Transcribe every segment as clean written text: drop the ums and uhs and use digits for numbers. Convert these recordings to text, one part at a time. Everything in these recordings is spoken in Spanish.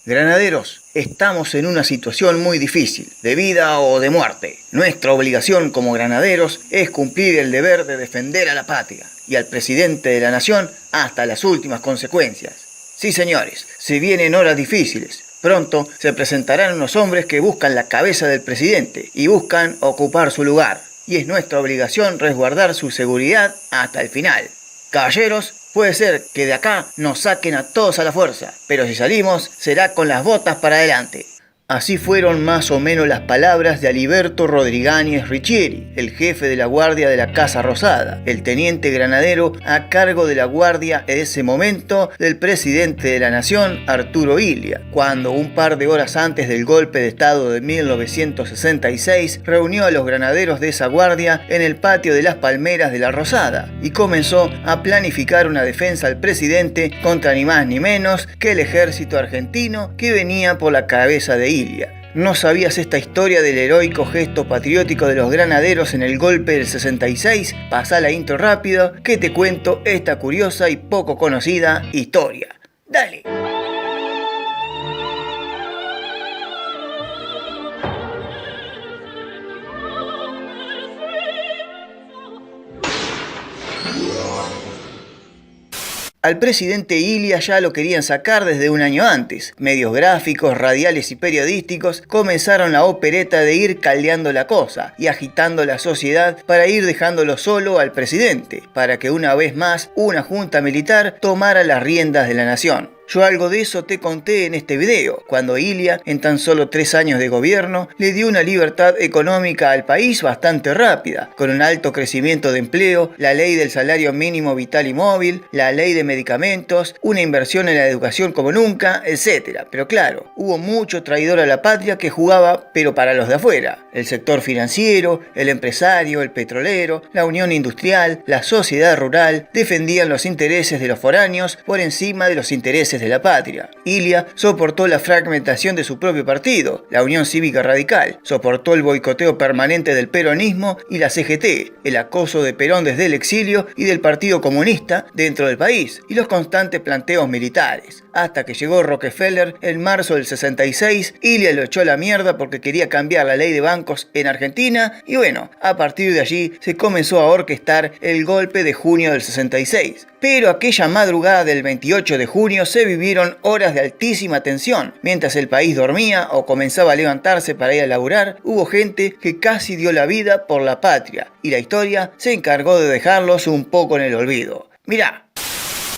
Granaderos, estamos en una situación muy difícil, de vida o de muerte. Nuestra obligación como granaderos es cumplir el deber de defender a la patria y al presidente de la nación hasta las últimas consecuencias. Sí, señores, se vienen horas difíciles. Pronto se presentarán unos hombres que buscan la cabeza del presidente y buscan ocupar su lugar. Y es nuestra obligación resguardar su seguridad hasta el final. Caballeros, puede ser que de acá nos saquen a todos a la fuerza, pero si salimos será con las botas para adelante. Así fueron más o menos las palabras de Aliberto Rodríguez Ricchieri, el jefe de la guardia de la Casa Rosada, el teniente granadero a cargo de la guardia en ese momento del presidente de la nación, Arturo Illia, cuando un par de horas antes del golpe de estado de 1966 reunió a los granaderos de esa guardia en el patio de las Palmeras de la Rosada y comenzó a planificar una defensa al presidente contra ni más ni menos que el ejército argentino que venía por la cabeza de Illia. ¿No sabías esta historia del heroico gesto patriótico de los granaderos en el golpe del 66? Pasá la intro rápido que te cuento esta curiosa y poco conocida historia. ¡Dale! Al presidente Illia ya lo querían sacar desde un año antes. Medios gráficos, radiales y periodísticos comenzaron la opereta de ir caldeando la cosa y agitando la sociedad para ir dejándolo solo al presidente, para que una vez más una junta militar tomara las riendas de la nación. Yo algo de eso te conté en este video, cuando Illia, en tan solo 3 años de gobierno, le dio una libertad económica al país bastante rápida, con un alto crecimiento de empleo, la ley del salario mínimo vital y móvil, la ley de medicamentos, una inversión en la educación como nunca, etc. Pero claro, hubo mucho traidor a la patria que jugaba, pero para los de afuera. El sector financiero, el empresario, el petrolero, la unión industrial, la sociedad rural, defendían los intereses de los foráneos por encima de los intereses de la patria. Illia soportó la fragmentación de su propio partido, la Unión Cívica Radical, soportó el boicoteo permanente del peronismo y la CGT, el acoso de Perón desde el exilio y del Partido Comunista dentro del país, y los constantes planteos militares. Hasta que llegó Rockefeller en marzo del 66, Illia lo echó a la mierda porque quería cambiar la ley de bancos en Argentina, y bueno, a partir de allí se comenzó a orquestar el golpe de junio del 66. Pero aquella madrugada del 28 de junio se vivieron horas de altísima tensión. Mientras el país dormía o comenzaba a levantarse para ir a laburar, hubo gente que casi dio la vida por la patria, y la historia se encargó de dejarlos un poco en el olvido. Mirá.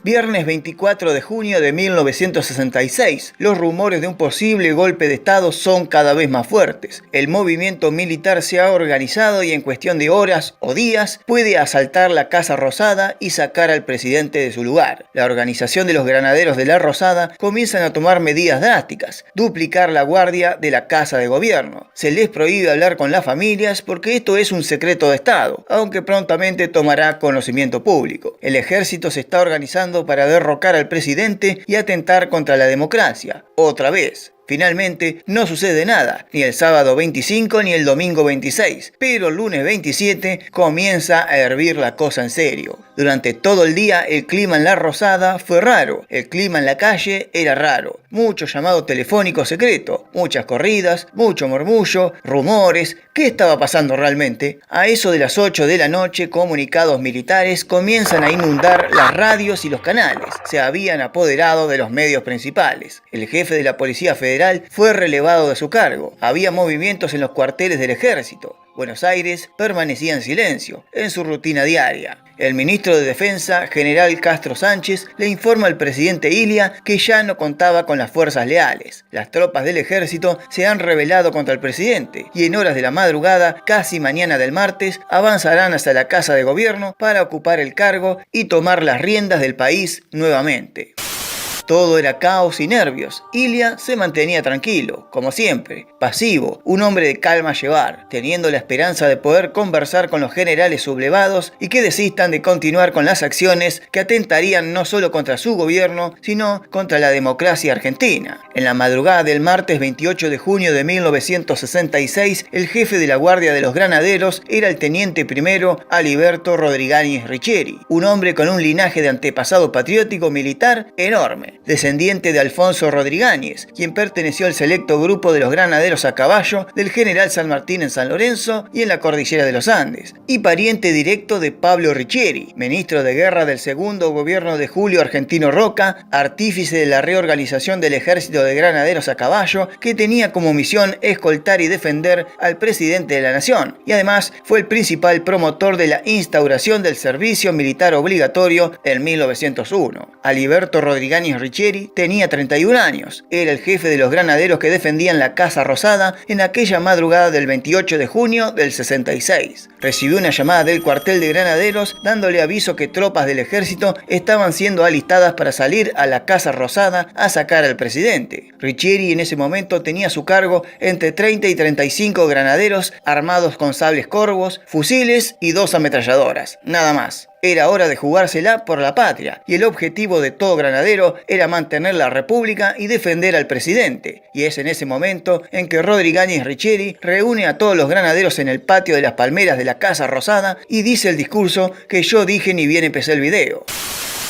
Viernes 24 de junio de 1966. Los rumores de un posible golpe de estado son cada vez más fuertes. El movimiento militar se ha organizado y en cuestión de horas o días puede asaltar la Casa Rosada y sacar al presidente de su lugar. La organización de los granaderos de la Rosada comienzan a tomar medidas drásticas. Duplicar la guardia de la Casa de Gobierno. Se les prohíbe hablar con las familias porque esto es un secreto de Estado, aunque prontamente tomará conocimiento público. El ejército se está organizando para derrocar al presidente y atentar contra la democracia. Otra vez. Finalmente, no sucede nada, ni el sábado 25 ni el domingo 26, pero el lunes 27 comienza a hervir la cosa en serio. Durante todo el día el clima en la Rosada fue raro, el clima en la calle era raro, mucho llamado telefónico secreto, muchas corridas, mucho murmullo, rumores. ¿Qué estaba pasando realmente? A eso de las 8 de la noche, comunicados militares comienzan a inundar las radios y los canales. Se habían apoderado de los medios principales. El jefe de la Policía Federal fue relevado de su cargo. Había movimientos en los cuarteles del ejército. Buenos Aires permanecía en silencio, en su rutina diaria. El ministro de Defensa, general Castro Sánchez, le informa al presidente Illia que ya no contaba con las fuerzas leales. Las tropas del ejército se han rebelado contra el presidente y en horas de la madrugada, casi mañana del martes, avanzarán hasta la Casa de Gobierno para ocupar el cargo y tomar las riendas del país nuevamente. Todo era caos y nervios. Illia se mantenía tranquilo, como siempre, pasivo, un hombre de calma a llevar, teniendo la esperanza de poder conversar con los generales sublevados y que desistan de continuar con las acciones que atentarían no solo contra su gobierno, sino contra la democracia argentina. En la madrugada del martes 28 de junio de 1966, el jefe de la Guardia de los Granaderos era el teniente primero Aliberto Rodríguez Ricchieri, un hombre con un linaje de antepasado patriótico militar enorme. descendiente de Alfonso Rodrigáñez, quien perteneció al selecto grupo de los granaderos a caballo del general San Martín en San Lorenzo y en la cordillera de los Andes, y pariente directo de Pablo Riccieri, ministro de guerra del segundo gobierno de Julio Argentino Roca, artífice de la reorganización del ejército de granaderos a caballo, que tenía como misión escoltar y defender al presidente de la nación, y además fue el principal promotor de la instauración del servicio militar obligatorio en 1901. Aliberto Rodrigáñez Riccieri tenía 31 años, era el jefe de los granaderos que defendían la Casa Rosada en aquella madrugada del 28 de junio del 66. Recibió una llamada del cuartel de granaderos dándole aviso que tropas del ejército estaban siendo alistadas para salir a la Casa Rosada a sacar al presidente. Riccieri en ese momento tenía a su cargo entre 30 y 35 granaderos armados con sables corvos, fusiles y 2 ametralladoras, nada más. Era hora de jugársela por la patria, y el objetivo de todo granadero era mantener la república y defender al presidente. Y es en ese momento en que Rodrigáñez Riccieri reúne a todos los granaderos en el patio de las palmeras de la Casa Rosada y dice el discurso que yo dije ni bien empecé el video.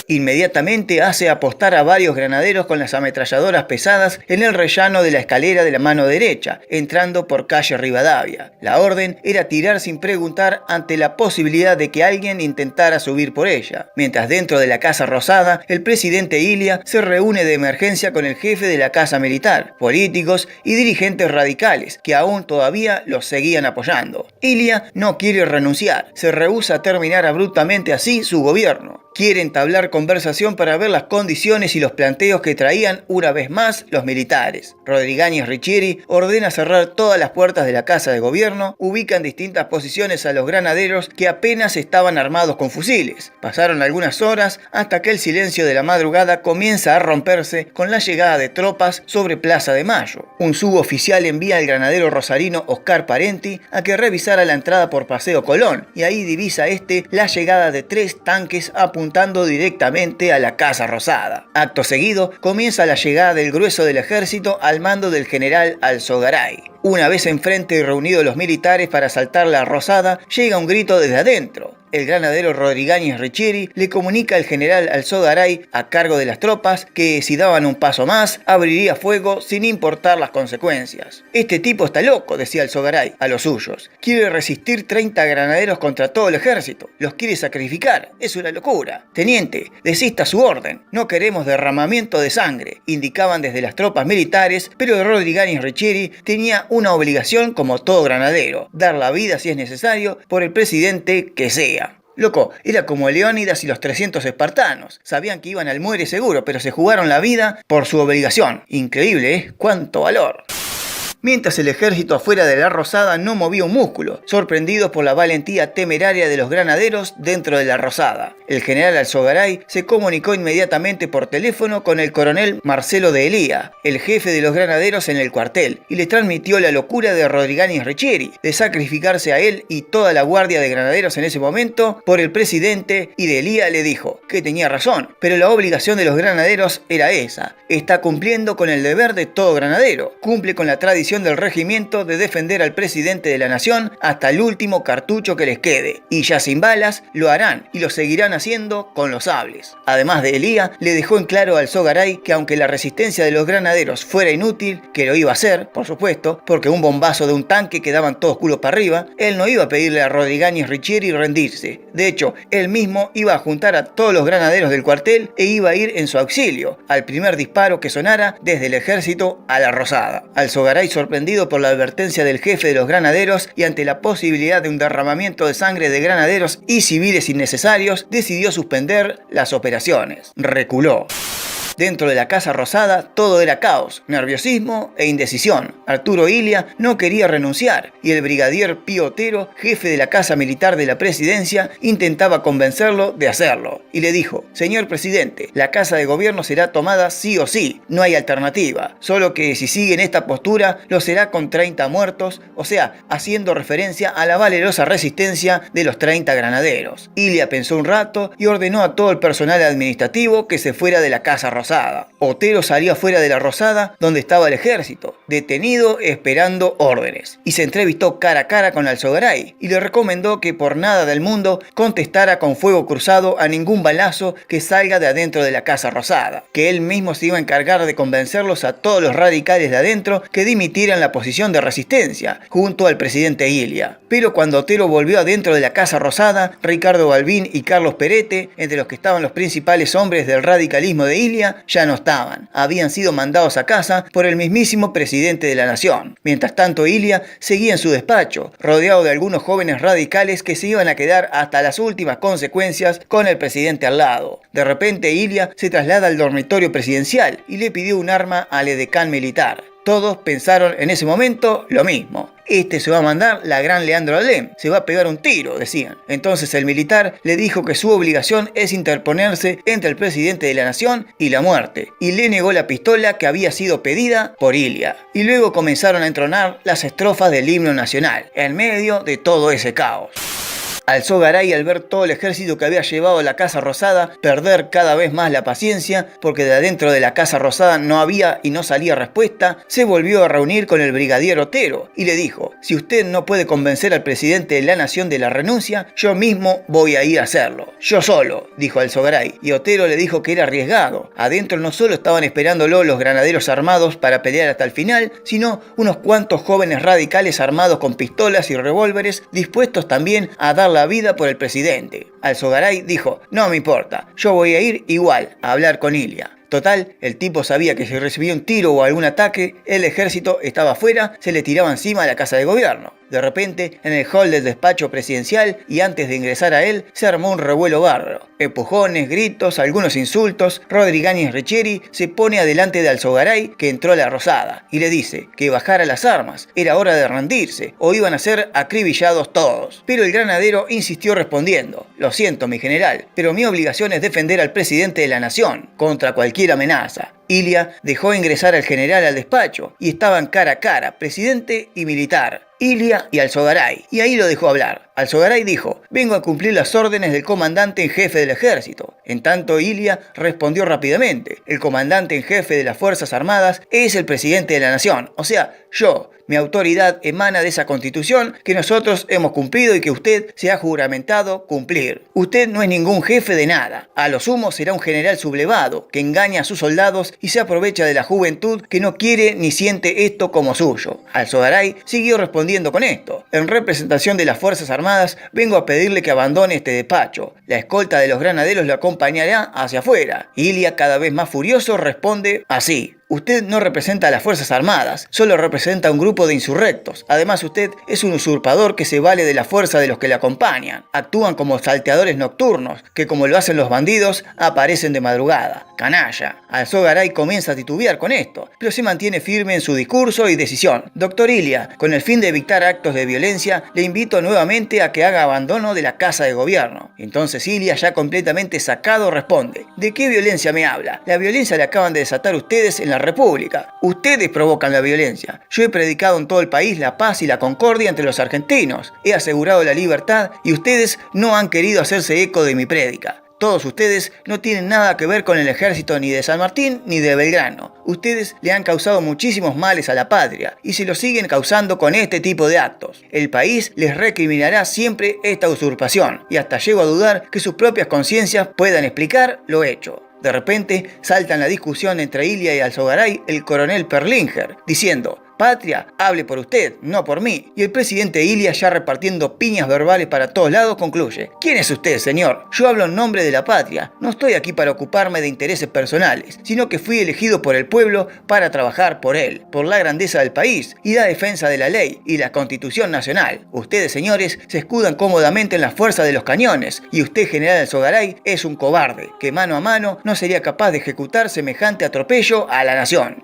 Inmediatamente hace apostar a varios granaderos con las ametralladoras pesadas en el rellano de la escalera de la mano derecha, entrando por calle Rivadavia. La orden era tirar sin preguntar ante la posibilidad de que alguien intentara subir por ella. Mientras dentro de la Casa Rosada, el presidente Ilia se reúne de emergencia con el jefe de la Casa Militar, políticos y dirigentes radicales que aún todavía los seguían apoyando. Ilia no quiere renunciar, se rehúsa a terminar abruptamente así su gobierno. Quiere entablar conversación para ver las condiciones y los planteos que traían una vez más los militares. Rodrigáñez Riccieri ordena cerrar todas las puertas de la casa de gobierno, ubica en distintas posiciones a los granaderos que apenas estaban armados con fusiles. Pasaron algunas horas hasta que el silencio de la madrugada comienza a romperse con la llegada de tropas sobre Plaza de Mayo. Un suboficial envía al granadero rosarino Oscar Parenti a que revisara la entrada por Paseo Colón, y ahí divisa la llegada de 3 tanques apuntando directamente a la Casa Rosada. Acto seguido, comienza la llegada del grueso del ejército al mando del general Alzogaray. Una vez enfrente y reunidos los militares para asaltar la Rosada, llega un grito desde adentro. El granadero Rodrigáñez Riccieri le comunica al general Alzogaray, a cargo de las tropas, que si daban un paso más, abriría fuego sin importar las consecuencias. Este tipo está loco, decía Alzogaray a los suyos. Quiere resistir 30 granaderos contra todo el ejército. Los quiere sacrificar. Es una locura. Teniente, desista su orden. No queremos derramamiento de sangre, indicaban desde las tropas militares, pero Rodrigáñez Riccieri tenía una obligación como todo granadero: dar la vida si es necesario por el presidente que sea. Loco, era como Leónidas y los 300 espartanos. Sabían que iban al muere seguro, pero se jugaron la vida por su obligación. Increíble, ¿eh? ¡Cuánto valor! Mientras el ejército afuera de la Rosada no movía un músculo, sorprendidos por la valentía temeraria de los granaderos dentro de la Rosada. El general Alzogaray se comunicó inmediatamente por teléfono con el coronel Marcelo de Elía, el jefe de los granaderos en el cuartel, y le transmitió la locura de Rodrigáñez Riccieri de sacrificarse a él y toda la guardia de granaderos en ese momento por el presidente, y de Elía le dijo que tenía razón, pero la obligación de los granaderos era esa. Está cumpliendo con el deber de todo granadero, cumple con la tradición del regimiento de defender al presidente de la nación hasta el último cartucho que les quede, y ya sin balas lo harán y lo seguirán haciendo con los sables. Además de Elía, le dejó en claro al Alzogaray que aunque la resistencia de los granaderos fuera inútil, que lo iba a hacer, por supuesto, porque un bombazo de un tanque quedaban todos culos para arriba, él no iba a pedirle a Rodrigáñez Riccieri rendirse. De hecho, él mismo iba a juntar a todos los granaderos del cuartel e iba a ir en su auxilio al primer disparo que sonara desde el ejército a la Rosada. Alzogaray, sorprendido por la advertencia del jefe de los granaderos y ante la posibilidad de un derramamiento de sangre de granaderos y civiles innecesarios, decidió suspender las operaciones. Reculó. Dentro de la Casa Rosada todo era caos, nerviosismo e indecisión. Arturo Ilia no quería renunciar y el brigadier Pío Otero, jefe de la Casa Militar de la Presidencia, intentaba convencerlo de hacerlo. Y le dijo: señor presidente, la Casa de Gobierno será tomada sí o sí, no hay alternativa. Solo que si sigue en esta postura lo será con 30 muertos, o sea, haciendo referencia a la valerosa resistencia de los 30 granaderos. Ilia pensó un rato y ordenó a todo el personal administrativo que se fuera de la Casa Rosada. Rosada. Otero salió afuera de la Rosada, donde estaba el ejército, detenido esperando órdenes, y se entrevistó cara a cara con Alzogaray, y le recomendó que por nada del mundo contestara con fuego cruzado a ningún balazo que salga de adentro de la Casa Rosada, que él mismo se iba a encargar de convencerlos a todos los radicales de adentro que dimitieran la posición de resistencia, junto al presidente Ilia. Pero cuando Otero volvió adentro de la Casa Rosada, Ricardo Balbín y Carlos Perete, entre los que estaban los principales hombres del radicalismo de Ilia, ya no estaban. Habían sido mandados a casa por el mismísimo presidente de la nación. Mientras tanto, Ilia seguía en su despacho, rodeado de algunos jóvenes radicales que se iban a quedar hasta las últimas consecuencias con el presidente al lado. De repente, Ilia se traslada al dormitorio presidencial y le pidió un arma al edecán militar. Todos pensaron en ese momento lo mismo. Este se va a mandar la gran Leandro Alem, se va a pegar un tiro, decían. Entonces el militar le dijo que su obligación es interponerse entre el presidente de la nación y la muerte, y le negó la pistola que había sido pedida por Ilia. Y luego comenzaron a entonar las estrofas del himno nacional, en medio de todo ese caos. Alzogaray, al ver todo el ejército que había llevado a la Casa Rosada perder cada vez más la paciencia, porque de adentro de la Casa Rosada no había y no salía respuesta, se volvió a reunir con el brigadier Otero y le dijo: si usted no puede convencer al presidente de la nación de la renuncia, yo mismo voy a ir a hacerlo. Yo solo, dijo Alzogaray, y Otero le dijo que era arriesgado. Adentro no solo estaban esperándolo los granaderos armados para pelear hasta el final, sino unos cuantos jóvenes radicales armados con pistolas y revólveres, dispuestos también a dar la vida por el presidente. Alzogaray dijo: no me importa, yo voy a ir igual a hablar con Ilia. Total, el tipo sabía que si recibía un tiro o algún ataque, el ejército estaba afuera, se le tiraba encima a la casa de gobierno. De repente, en el hall del despacho presidencial y antes de ingresar a él, se armó un revuelo bárbaro. Empujones, gritos, algunos insultos. Rodrigáñez Richieri se pone adelante de Alzogaray, que entró a la Rosada, y le dice que bajara las armas, era hora de rendirse, o iban a ser acribillados todos. Pero el granadero insistió respondiendo: lo siento, mi general, pero mi obligación es defender al presidente de la nación contra cualquier amenaza. Ilia dejó ingresar al general al despacho y estaban cara a cara, presidente y militar, Ilia y Alzogaray, y ahí lo dejó hablar. Alzogaray dijo: vengo a cumplir las órdenes del comandante en jefe del ejército. En tanto, Ilia respondió rápidamente: el comandante en jefe de las Fuerzas Armadas es el presidente de la nación, o sea, yo. Mi autoridad emana de esa constitución que nosotros hemos cumplido y que usted se ha juramentado cumplir. Usted no es ningún jefe de nada. A lo sumo será un general sublevado que engaña a sus soldados y se aprovecha de la juventud que no quiere ni siente esto como suyo. Alzogaray siguió respondiendo con esto: en representación de las Fuerzas Armadas vengo a pedirle que abandone este despacho. La escolta de los granaderos lo acompañará hacia afuera. Ilia, cada vez más furioso, responde así: usted no representa a las Fuerzas Armadas, solo representa a un grupo de insurrectos. Además, usted es un usurpador que se vale de la fuerza de los que le acompañan. Actúan como salteadores nocturnos, que como lo hacen los bandidos, aparecen de madrugada. Canalla. Alzogaray comienza a titubear con esto, pero se mantiene firme en su discurso y decisión. Doctor Ilia, con el fin de evitar actos de violencia, le invito nuevamente a que haga abandono de la Casa de Gobierno. Entonces Ilia, ya completamente sacado, responde: ¿de qué violencia me habla? La violencia la acaban de desatar ustedes en la República. Ustedes provocan la violencia. Yo he predicado en todo el país la paz y la concordia entre los argentinos. He asegurado la libertad y ustedes no han querido hacerse eco de mi prédica. Todos ustedes no tienen nada que ver con el ejército ni de San Martín ni de Belgrano. Ustedes le han causado muchísimos males a la patria y se lo siguen causando con este tipo de actos. El país les recriminará siempre esta usurpación y hasta llego a dudar que sus propias conciencias puedan explicar lo hecho. De repente salta en la discusión entre Ilia y Alzogaray el coronel Perlinger, diciendo: patria, hable por usted, no por mí. Y el presidente Ilia, ya repartiendo piñas verbales para todos lados, concluye: ¿quién es usted, señor? Yo hablo en nombre de la patria. No estoy aquí para ocuparme de intereses personales, sino que fui elegido por el pueblo para trabajar por él, por la grandeza del país y la defensa de la ley y la Constitución Nacional. Ustedes, señores, se escudan cómodamente en la fuerza de los cañones, y usted, general Alzogaray, es un cobarde que mano a mano no sería capaz de ejecutar semejante atropello a la nación.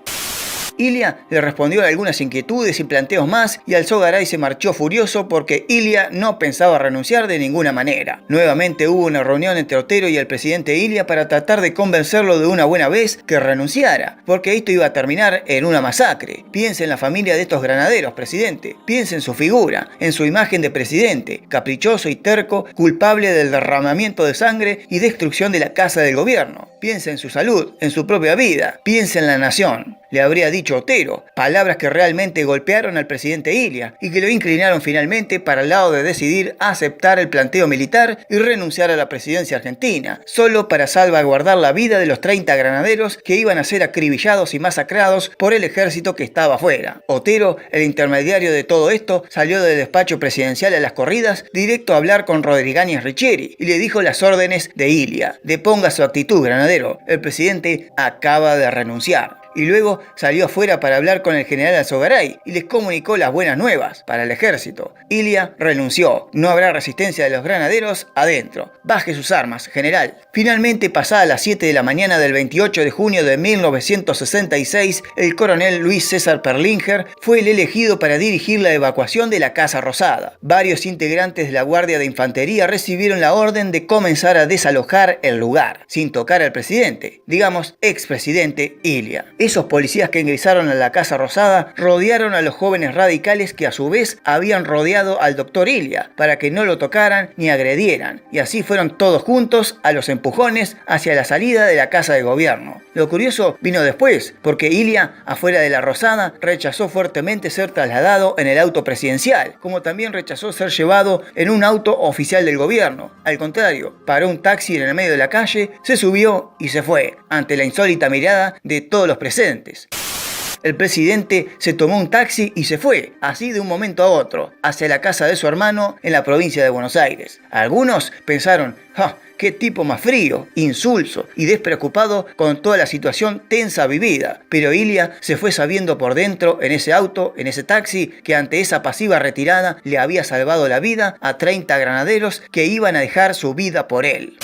Ilia le respondió a algunas inquietudes y planteos más y Alzogaray se marchó furioso porque Ilia no pensaba renunciar de ninguna manera. Nuevamente hubo una reunión entre Otero y el presidente Ilia para tratar de convencerlo de una buena vez que renunciara, porque esto iba a terminar en una masacre. Piense en la familia de estos granaderos, presidente. Piense en su figura, en su imagen de presidente, caprichoso y terco, culpable del derramamiento de sangre y destrucción de la casa del gobierno. Piense en su salud, en su propia vida. Piense en la nación. Le habría dicho Otero, palabras que realmente golpearon al presidente Ilia y que lo inclinaron finalmente para el lado de decidir aceptar el planteo militar y renunciar a la presidencia argentina, solo para salvaguardar la vida de los 30 granaderos que iban a ser acribillados y masacrados por el ejército que estaba afuera. Otero, el intermediario de todo esto, salió del despacho presidencial a las corridas directo a hablar con Rodrigáñez Richeri y le dijo las órdenes de Ilia: deponga su actitud, granadero, el presidente acaba de renunciar. Y luego salió afuera para hablar con el general Alzogaray y les comunicó las buenas nuevas para el ejército. Ilia renunció. No habrá resistencia de los granaderos adentro. Baje sus armas, general. Finalmente, pasadas las 7 de la mañana del 28 de junio de 1966, el coronel Luis César Perlinger fue el elegido para dirigir la evacuación de la Casa Rosada. Varios integrantes de la Guardia de Infantería recibieron la orden de comenzar a desalojar el lugar, sin tocar al presidente, digamos, expresidente Ilia. Esos policías que ingresaron a la Casa Rosada rodearon a los jóvenes radicales que a su vez habían rodeado al doctor Ilia para que no lo tocaran ni agredieran, y así fueron todos juntos a los empujones hacia la salida de la Casa de Gobierno. Lo curioso vino después, porque Ilia, afuera de la Rosada, rechazó fuertemente ser trasladado en el auto presidencial, como también rechazó ser llevado en un auto oficial del gobierno. Al contrario, paró un taxi en el medio de la calle, se subió y se fue, ante la insólita mirada de todos los presentes. El presidente se tomó un taxi y se fue, así de un momento a otro, hacia la casa de su hermano en la provincia de Buenos Aires. Algunos pensaron: ¡ja! ¡Qué tipo más frío, insulso y despreocupado con toda la situación tensa vivida! Pero Ilia se fue sabiendo por dentro, en ese auto, en ese taxi, que ante esa pasiva retirada le había salvado la vida a 30 granaderos que iban a dejar su vida por él.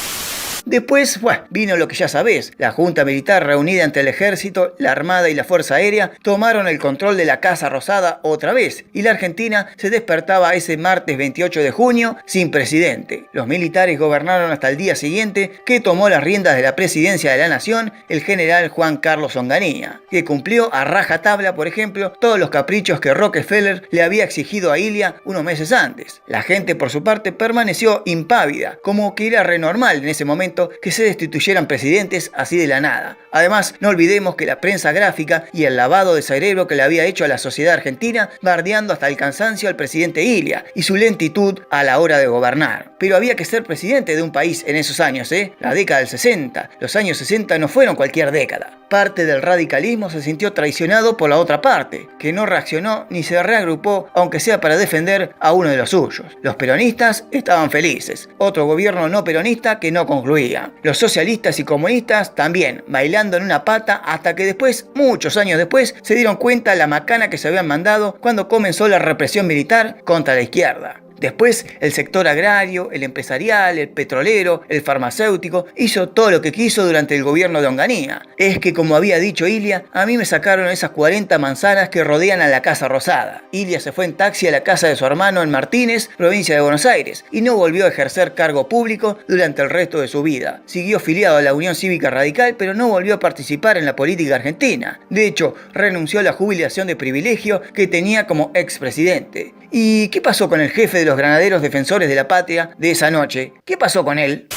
Después, vino lo que ya sabés. La Junta Militar, reunida entre el Ejército, la Armada y la Fuerza Aérea, tomaron el control de la Casa Rosada otra vez, y la Argentina se despertaba ese martes 28 de junio sin presidente. Los militares gobernaron hasta el día siguiente, que tomó las riendas de la presidencia de la nación el general Juan Carlos Onganía, que cumplió a rajatabla, por ejemplo, todos los caprichos que Rockefeller le había exigido a Ilia unos meses antes. La gente, por su parte, permaneció impávida, como que era renormal en ese momento que se destituyeran presidentes así de la nada. Además, no olvidemos que la prensa gráfica y el lavado de cerebro que le había hecho a la sociedad argentina, bardeando hasta el cansancio al presidente Ilia y su lentitud a la hora de gobernar. Pero había que ser presidente de un país en esos años, la década del 60. Los años 60 no fueron cualquier década. Parte del radicalismo se sintió traicionado por la otra parte, que no reaccionó ni se reagrupó, aunque sea para defender a uno de los suyos. Los peronistas estaban felices. Otro gobierno no peronista que no concluía. Los socialistas y comunistas también, bailando en una pata, hasta que después, muchos años después, se dieron cuenta la macana que se habían mandado cuando comenzó la represión militar contra la izquierda. Después, el sector agrario, el empresarial, el petrolero, el farmacéutico, hizo todo lo que quiso durante el gobierno de Onganía. Es que, como había dicho Ilia, a mí me sacaron esas 40 manzanas que rodean a la Casa Rosada. Ilia se fue en taxi a la casa de su hermano en Martínez, provincia de Buenos Aires, y no volvió a ejercer cargo público durante el resto de su vida. Siguió afiliado a la Unión Cívica Radical, pero no volvió a participar en la política argentina. De hecho, renunció a la jubilación de privilegio que tenía como expresidente. ¿Y qué pasó con el jefe de los granaderos defensores de la patria de esa noche? ¿Qué pasó con él?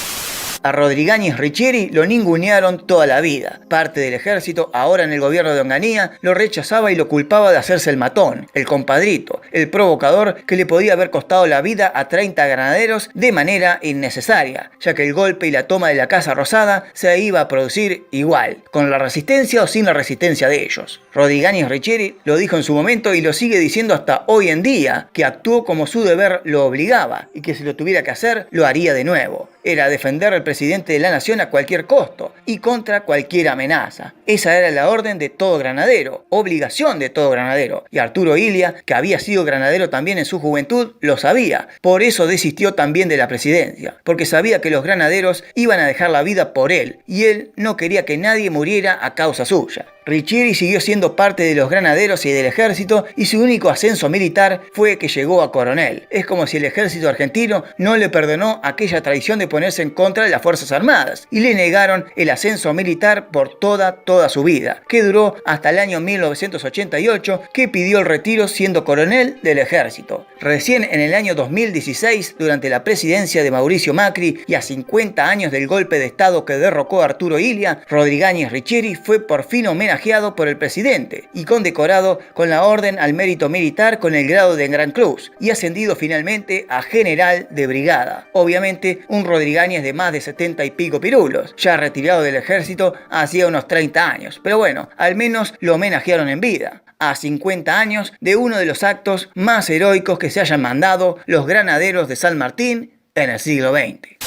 A Rodrigáñez Richeri lo ningunearon toda la vida. Parte del ejército, ahora en el gobierno de Onganía, lo rechazaba y lo culpaba de hacerse el matón, el compadrito, el provocador que le podía haber costado la vida a 30 granaderos de manera innecesaria, ya que el golpe y la toma de la Casa Rosada se iba a producir igual, con la resistencia o sin la resistencia de ellos. Rodrigáñez Richeri lo dijo en su momento y lo sigue diciendo hasta hoy en día, que actuó como su deber lo obligaba y que si lo tuviera que hacer, lo haría de nuevo. Era defender al presidente de la nación a cualquier costo y contra cualquier amenaza. Esa era la orden de todo granadero, obligación de todo granadero. Y Arturo Ilia, que había sido granadero también en su juventud, lo sabía. Por eso desistió también de la presidencia, porque sabía que los granaderos iban a dejar la vida por él y él no quería que nadie muriera a causa suya. Riccieri siguió siendo parte de los granaderos y del ejército y su único ascenso militar fue que llegó a coronel. Es como si el ejército argentino no le perdonó aquella traición de ponerse en contra de las Fuerzas Armadas y le negaron el ascenso militar por toda su vida, que duró hasta el año 1988, que pidió el retiro siendo coronel del ejército. Recién en el año 2016, durante la presidencia de Mauricio Macri y a 50 años del golpe de estado que derrocó a Arturo Illia, Rodrigañez Riccieri fue por fin homenajeado por el presidente y condecorado con la Orden al Mérito Militar con el grado de Gran Cruz y ascendido finalmente a general de brigada. Obviamente un Rodrigañez de más de 70 y pico pirulos, ya retirado del ejército hacía unos 30 años, pero bueno, al menos lo homenajearon en vida, a 50 años de uno de los actos más heroicos que se hayan mandado los granaderos de San Martín en el siglo XX.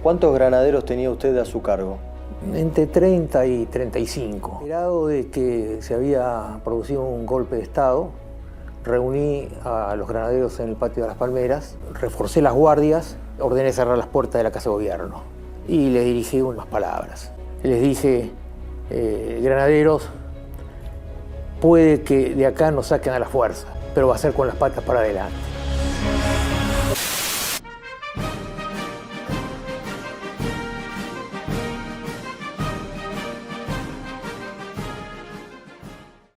¿Cuántos granaderos tenía usted a su cargo? Entre 30 y 35. Enterado de que se había producido un golpe de Estado, reuní a los granaderos en el patio de las Palmeras, reforcé las guardias, ordené cerrar las puertas de la Casa de Gobierno y les dirigí unas palabras. Les dije, granaderos, puede que de acá nos saquen a la fuerza, pero va a ser con las patas para adelante.